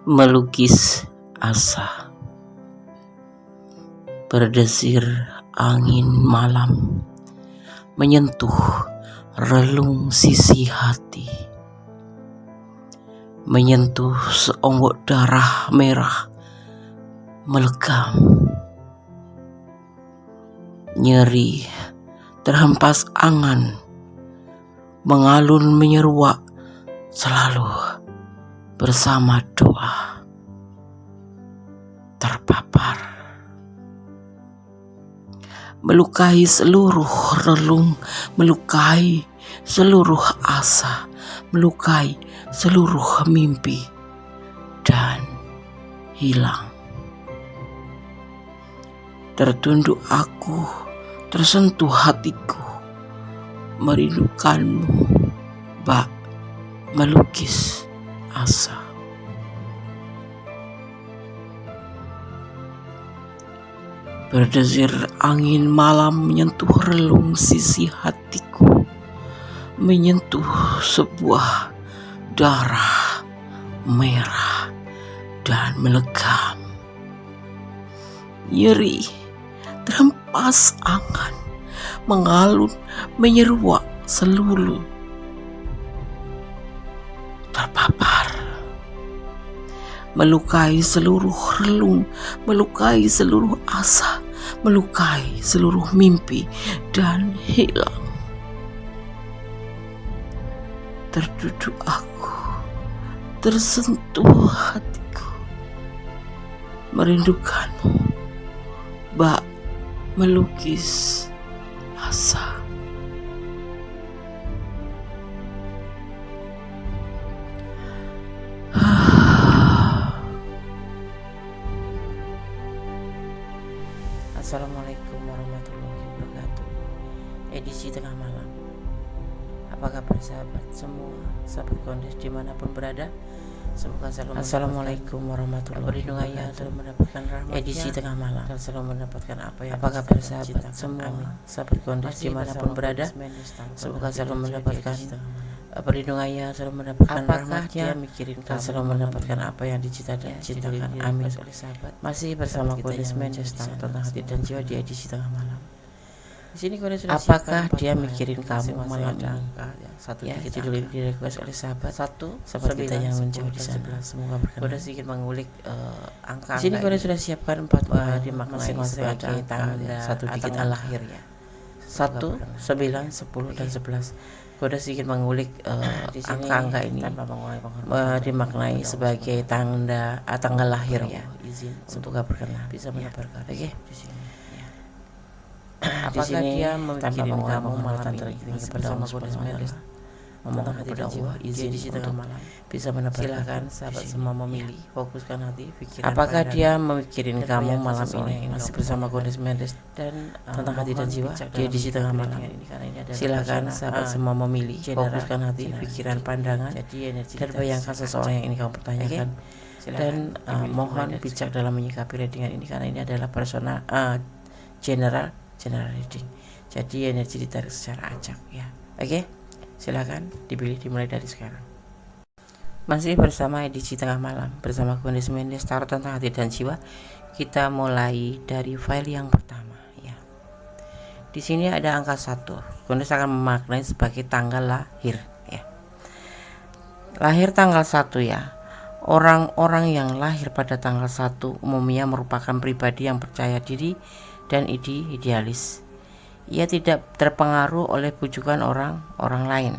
Melukis asa. Berdesir angin malam menyentuh relung sisi hati, menyentuh seonggok darah merah melegam. Nyeri terhempas angan, mengalun menyeruak selalu bersama doa. Terpapar, melukai seluruh relung, melukai seluruh asa, melukai seluruh mimpi, dan hilang. Tertunduk aku, tersentuh hatiku, merindukanmu, bak melukis asa. Berdesir angin malam menyentuh relung sisi hatiku, menyentuh sebuah darah merah dan melegam. Nyeri terhempas angan, mengalun menyeruak seluruh. Terpapar, melukai seluruh relung, melukai seluruh asa, melukai seluruh mimpi, dan hilang. Terduduk aku, tersentuh hatiku, merindukanmu, bak melukis asa. Assalamualaikum warahmatullahi wabarakatuh. Edisi tengah malam. Apa kabar sahabat semua, sahabat kondis dimanapun berada? Semoga selalu Assalamualaikum warahmatullahi wabarakatuh. Selalu mendapatkan rahmatnya. Edisi tengah malam dan selalu mendapatkan apa yang. Apa kabar sahabat semua, sahabat kondis dimanapun berada? Semoga selalu mendapatkan perlindungannya, selalu mendapatkan rahmatnya, dan selalu mendapatkan apa yang dicita dan cintakan. Amin. Masih bersama Kondis Manchester tentang hati dan jiwa di edisi tengah malam. Di sini apakah dia mikirin kamu malam ini? Satu judul ini direquest oleh sahabat kita yang menjauh di sana. Semoga berkenan. Kode sedikit mengulik angka. Di sini kode sudah siapkan 4 buah dimaknai sebagai tanda satu digit lahir ya. 1, 9, 10 dan 11. Kode sedikit mengulik angka-angka ini dimaknai sebagai tanda tanggal lahir ya. Semoga berkenan bisa menebarkan. Oke. Di sini. Apakah dia memikirkan kamu malam ini kepada Allah Subhanahu wa Ta'ala? Memohon kepada Allah izin untuk bisa menebarkan. Silakan sahabat semua memilih, fokuskan hati, pikiran. Apakah dia memikirkan kamu malam ini? Masih bersama Kondis Mendes dan tentang hati dan jiwa di edisi tengah malam. Silakan sahabat semua memilih, fokuskan hati, pikiran, pandangan, dan bayangkan seseorang yang ini kamu pertanyakan. Dan mohon bijak dalam menyikapi readingan ini karena ini adalah personal general reading. Jadi energi ditarik secara acak ya. Oke, silakan dipilih dimulai dari sekarang. Masih bersama edisi tengah malam bersama Kondis Mendes tarot tentang hati dan jiwa. Kita mulai dari file yang pertama ya. Di sini ada angka 1. Kondis akan memaknai sebagai tanggal lahir ya. Lahir tanggal 1 ya. Orang-orang yang lahir pada tanggal 1 umumnya merupakan pribadi yang percaya diri dan idealis. Ia tidak terpengaruh oleh bujukan orang lain.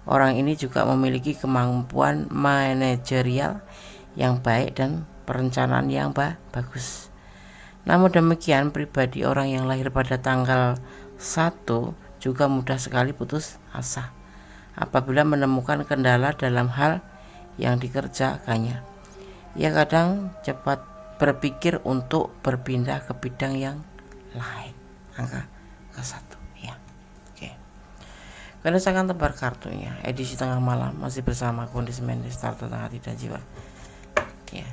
Orang ini juga memiliki kemampuan manajerial yang baik dan perencanaan yang bagus. Namun demikian, pribadi orang yang lahir pada tanggal 1 juga mudah sekali putus asa apabila menemukan kendala dalam hal yang dikerjakannya. Ia kadang cepat berpikir untuk berpindah ke bidang yang lain. Angka ke-1 ya. Oke. Kalian akan tebar kartunya. Edisi tengah malam masih bersama Kondis Mendes tarot tentang hati dan jiwa. Ya.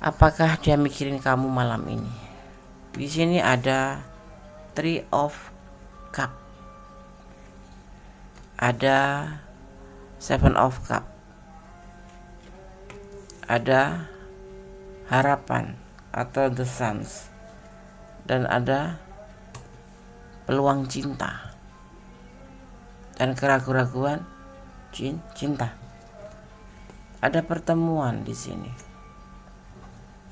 Apakah dia mikirin kamu malam ini? Di sini ada 3 of Cup. Ada 7 of Cup. ada harapan atau the suns, dan ada peluang cinta dan keraguan-keraguan cinta. Ada pertemuan di sini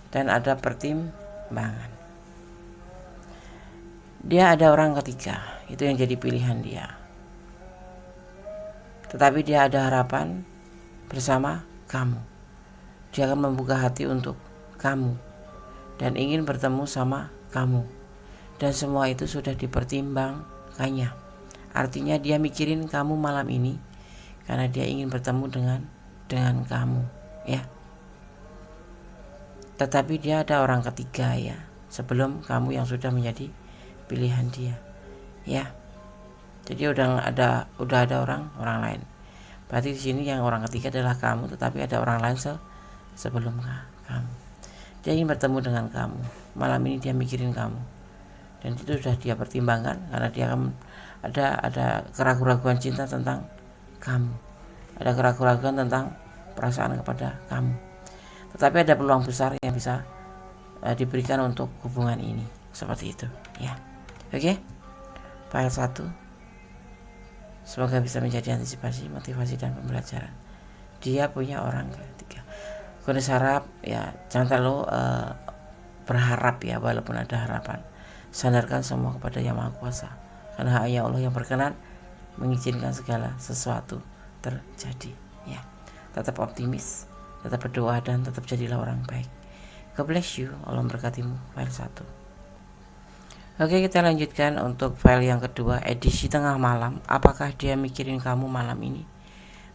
dan ada pertimbangan. Dia ada orang ketiga, itu yang jadi pilihan dia. Tetapi dia ada harapan bersama kamu. Dia akan membuka hati untuk kamu dan ingin bertemu sama kamu. Dan semua itu sudah dipertimbangkannya. Artinya dia mikirin kamu malam ini karena dia ingin bertemu dengan kamu, ya. Tetapi dia ada orang ketiga, ya, sebelum kamu yang sudah menjadi pilihan dia, ya. Jadi udah ada orang lain. Berarti di sini yang orang ketiga adalah kamu, tetapi ada orang lain sebelum kamu. Dia ingin bertemu dengan kamu. Malam ini dia mikirin kamu. Dan itu sudah dia pertimbangkan karena dia akan ada keraguan-keraguan cinta tentang kamu. Ada keraguan-keraguan tentang perasaan kepada kamu. Tetapi ada peluang besar yang bisa diberikan untuk hubungan ini. Seperti itu, ya. Oke. File 1. Semoga bisa menjadi antisipasi, motivasi, dan pembelajaran. Dia punya orang ketiga. Kondisi harap, ya, jangan terlalu berharap, ya, walaupun ada harapan. Sandarkan semua kepada Yang Maha Kuasa, karena hanya Allah yang berkenan mengizinkan segala sesuatu terjadi, ya. Tetap optimis, tetap berdoa, dan tetap jadilah orang baik. God bless you. Allah memberkatimu. File 1. Oke, kita lanjutkan untuk file yang kedua, edisi tengah malam. Apakah dia mikirin kamu malam ini?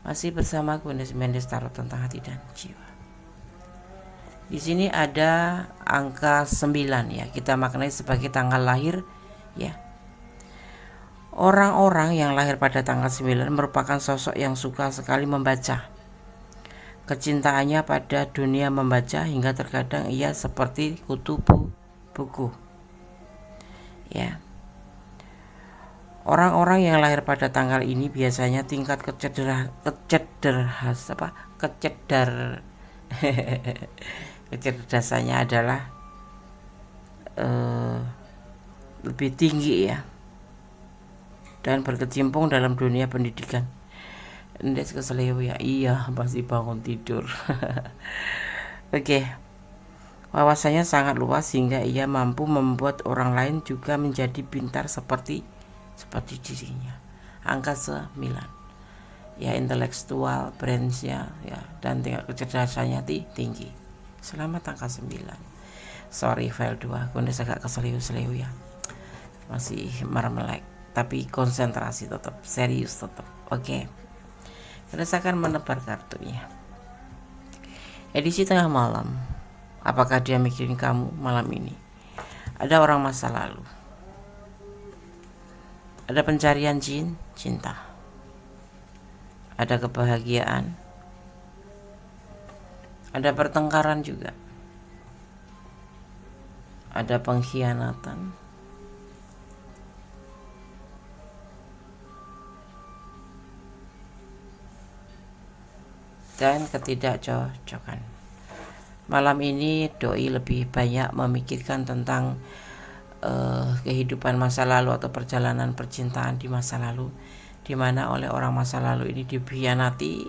Masih bersama Gunes Mendes Tarot tentang hati dan jiwa. Di sini ada angka 9, ya. Kita maknai sebagai tanggal lahir, ya. Orang-orang yang lahir pada tanggal 9 merupakan sosok yang suka sekali membaca. Kecintaannya pada dunia membaca hingga terkadang ia seperti kutu buku. Ya. Orang-orang yang lahir pada tanggal ini biasanya tingkat kecerdasannya adalah lebih tinggi, ya, dan berkecimpung dalam dunia pendidikan. Indeks keseleo, ya, iya, masih bangun tidur. Oke. Wawasannya sangat luas sehingga ia mampu membuat orang lain juga menjadi pintar seperti dirinya. Angka 9, ya, intelektual, brains-nya, ya, dan tingkat kecerdasannya tinggi. Selamat angka 9. Sorry, file 2 kondisi agak keseleo, ya, masih marmelek, tapi konsentrasi tetap, serius tetap. Oke. Kita akan menebar kartunya. Edisi tengah malam. Apakah dia mikirin kamu malam ini? Ada orang masa lalu. Ada pencarian cinta. Ada kebahagiaan. Ada pertengkaran juga. Ada pengkhianatan. Dan ketidakcocokan. Malam ini doi lebih banyak memikirkan tentang kehidupan masa lalu atau perjalanan percintaan di masa lalu, di mana oleh orang masa lalu ini dikhianati,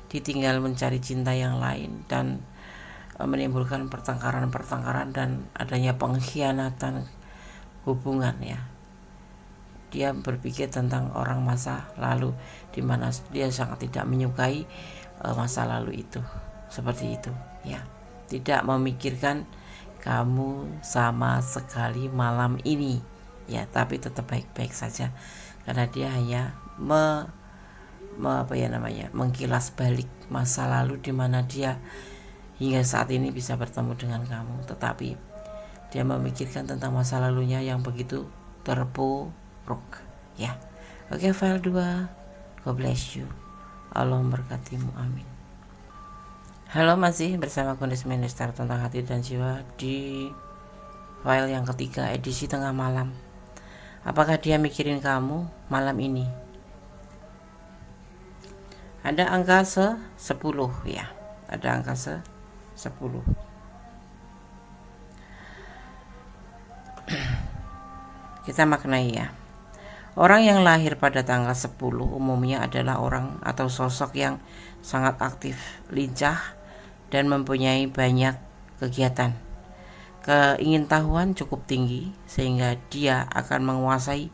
ditinggal mencari cinta yang lain, dan menimbulkan pertengkaran dan adanya pengkhianatan hubungan, ya. Dia berpikir tentang orang masa lalu, di mana dia sangat tidak menyukai masa lalu itu, seperti itu, ya. Tidak memikirkan kamu sama sekali malam ini, ya, tapi tetap baik-baik saja karena dia hanya mengkilas balik masa lalu di mana dia hingga saat ini bisa bertemu dengan kamu, tetapi dia memikirkan tentang masa lalunya yang begitu terpuruk, ya. Oke, file 2. God bless you. Allah memberkatimu. Amin. Halo, masih bersama Kondisi Minister tentang hati dan jiwa di file yang ketiga, edisi tengah malam. Apakah dia mikirin kamu malam ini? Ada angka 10, ya. Ada angka 10. Kita maknai ya. Orang yang lahir pada tanggal 10 umumnya adalah orang atau sosok yang sangat aktif, lincah, dan mempunyai banyak kegiatan. Keingintahuan cukup tinggi sehingga dia akan menguasai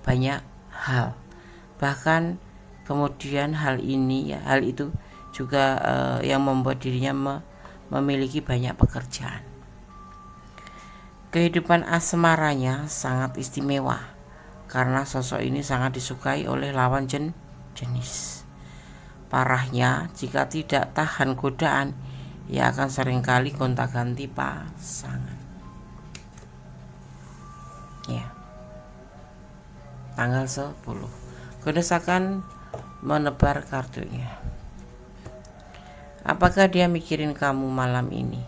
banyak hal. Bahkan kemudian hal itu juga yang membuat dirinya memiliki banyak pekerjaan. Kehidupan asmaranya sangat istimewa karena sosok ini sangat disukai oleh lawan jenis. Parahnya, jika tidak tahan godaan, ia akan seringkali gonta-ganti pasangan. Ya. Tanggal 10. Godes akan menebar kartunya. Apakah dia mikirin kamu malam ini?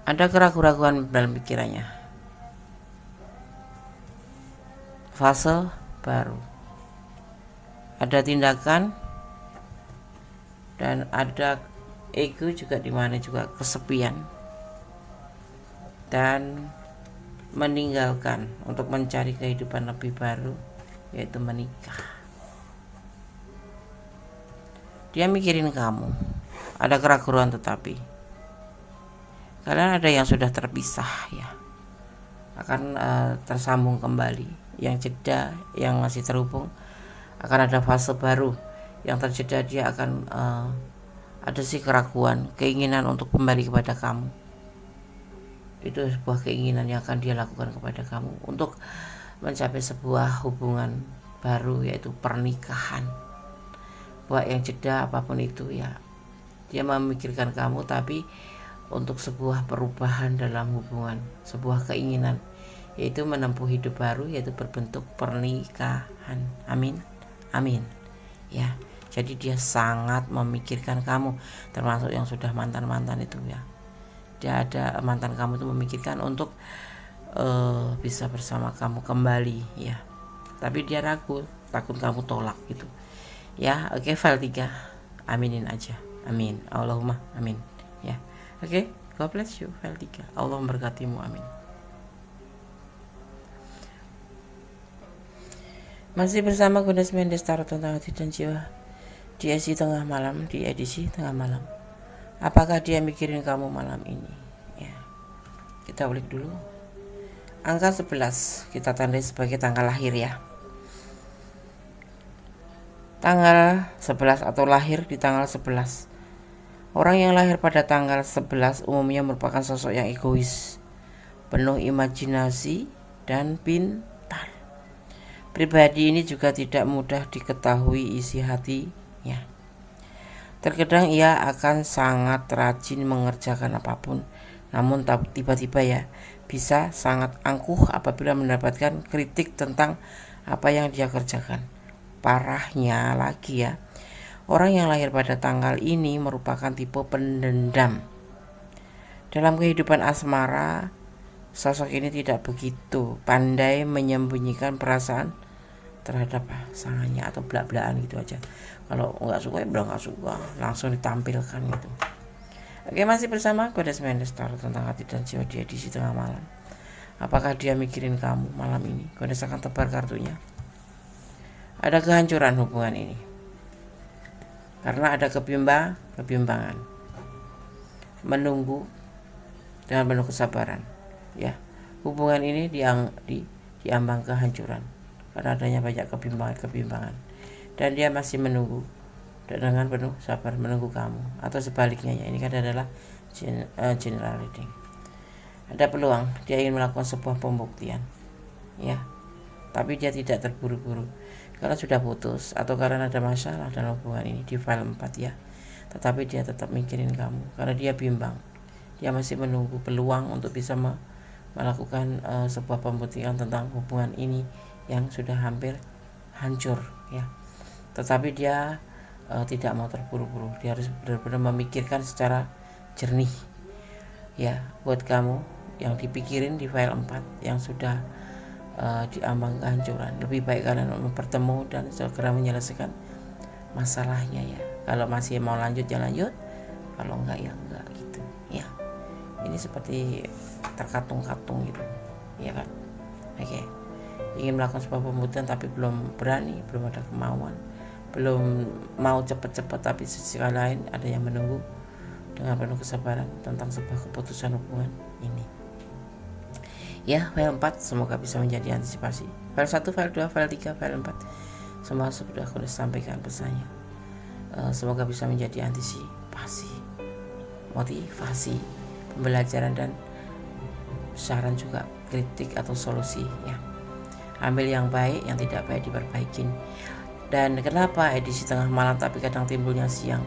Ada keraguan dalam pikirannya. Fase baru. Ada tindakan dan ada ego juga, di mana juga kesepian dan meninggalkan untuk mencari kehidupan lebih baru, yaitu menikah. Dia mikirin kamu. Ada keraguan tetapi kalian ada yang sudah terpisah ya, akan tersambung kembali. Yang jeda, yang masih terhubung, akan ada fase baru. Yang terjeda, dia akan ada sih keraguan, keinginan untuk kembali kepada kamu. Itu sebuah keinginan yang akan dia lakukan kepada kamu untuk mencapai sebuah hubungan baru, yaitu pernikahan. Buat yang jeda apapun itu ya, dia memikirkan kamu tapi untuk sebuah perubahan dalam hubungan, sebuah keinginan, yaitu menempuh hidup baru, yaitu berbentuk pernikahan. Amin, amin ya. Jadi dia sangat memikirkan kamu, termasuk yang sudah mantan-mantan itu ya. Dia ada mantan kamu itu memikirkan untuk bisa bersama kamu kembali ya. Tapi dia ragu, takut kamu tolak gitu ya. Oke, file 3 aminin aja. Amin, Allahumma amin ya. Oke, God bless you. File 3, Allah memberkatimu, amin. Masih bersama Goddess Mendes Tarot tentang hati dan jiwa di edisi tengah malam. Apakah dia mikirin kamu malam ini ya? Kita ulik dulu. Angka 11 kita tandai sebagai tanggal lahir ya. Tanggal 11 atau lahir di tanggal 11. Orang yang lahir pada tanggal 11 umumnya merupakan sosok yang egois, penuh imajinasi dan pintar. Pribadi ini juga tidak mudah diketahui isi hatinya. Terkadang ia akan sangat rajin mengerjakan apapun, namun tiba-tiba ya bisa sangat angkuh apabila mendapatkan kritik tentang apa yang dia kerjakan. Parahnya lagi ya, orang yang lahir pada tanggal ini merupakan tipe pendendam. Dalam kehidupan asmara, sosok ini tidak begitu pandai menyembunyikan perasaan terhadap pasangannya atau belak-belakan gitu aja. Kalau nggak suka ya bilang nggak suka, langsung ditampilkan gitu. Oke, masih bersama Goddess Mendes Tarot tentang hati dan jiwa di edisi tengah malam. Apakah dia mikirin kamu malam ini? Goddess akan tebar kartunya. Ada kehancuran hubungan ini karena ada kebimbangan, menunggu dengan penuh kesabaran ya. Hubungan ini diambang kehancuran karena adanya banyak kebimbangan, dan dia masih menunggu dengan penuh sabar menunggu kamu, atau sebaliknya ya. Ini kan adalah general reading. Ada peluang dia ingin melakukan sebuah pembuktian ya, tapi dia tidak terburu-buru karena sudah putus atau karena ada masalah dalam hubungan ini di file 4 ya. Tetapi dia tetap mikirin kamu karena dia bimbang. Dia masih menunggu peluang untuk bisa melakukan sebuah pembuktian tentang hubungan ini yang sudah hampir hancur ya. Tetapi dia tidak mau terburu-buru. Dia harus benar-benar memikirkan secara jernih ya. Buat kamu yang dipikirin di file 4 yang sudah diambang kehancuran, lebih baik kalian bertemu dan segera menyelesaikan masalahnya ya. Kalau masih mau lanjut ya lanjut, kalau enggak ya enggak gitu ya. Ini seperti terkatung-katung gitu ya kan. Oke. Ingin melakukan sebuah pembuktian tapi belum berani, belum ada kemauan, belum mau cepat-cepat, tapi sisi lain ada yang menunggu dengan penuh kesabaran tentang sebuah keputusan hubungan ini. Ya, file 4 semoga bisa menjadi antisipasi. File 1, file 2, file 3, file 4 semua sudah aku sampaikan pesannya. Semoga bisa menjadi antisipasi, motivasi, pembelajaran, dan saran juga, kritik atau solusi ya. Ambil yang baik, yang tidak baik diperbaikin. Dan kenapa edisi tengah malam tapi kadang timbulnya siang?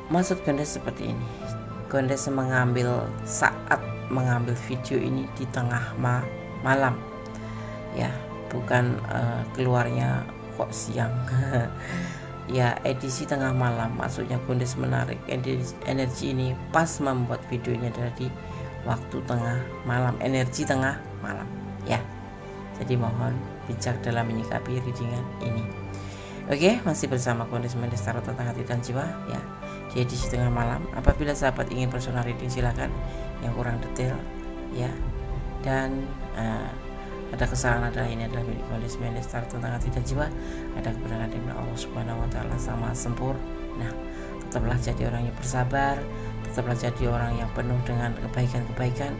Maksud Gondes seperti ini. Gondes saat mengambil video ini di tengah malam ya, bukan keluarnya kok siang. Ya, edisi tengah malam, maksudnya Gondes menarik energi ini pas membuat video ini adalah di waktu tengah malam, energi tengah malam ya. Jadi mohon bijak dalam menyikapi readingan ini. Oke, masih bersama Gondes Mendes Tarot tentang hati dan jiwa ya, di edisi tengah malam. Apabila sahabat ingin personal reading silakan, yang kurang detail ya, dan ada kesalahan adalah ini adalah milik Gondes Mendes Tarot tentang hati dan jiwa. Ada kebenaran dari Allah Subhanahu wa taala sama sempurna. Tetaplah jadi orang yang bersabar, tetaplah jadi orang yang penuh dengan kebaikan-kebaikan,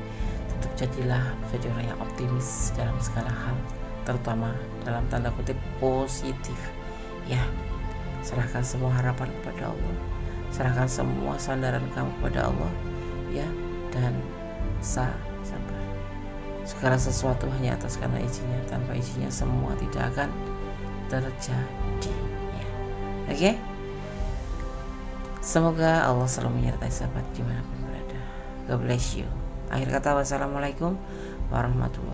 tetap jadilah jadi orang yang optimis dalam segala hal, terutama dalam tanda kutip positif ya. Serahkan semua harapan kepada Allah, serahkan semua sandaran kamu kepada Allah ya, dan sabar. Segala sesuatu hanya atas karena izinnya, tanpa izinnya semua tidak akan terjadi ya. Oke? Semoga Allah selalu menyertai sahabat dimanapun berada. God bless you. Akhir kata, wassalamualaikum warahmatullahi wabarakatuh.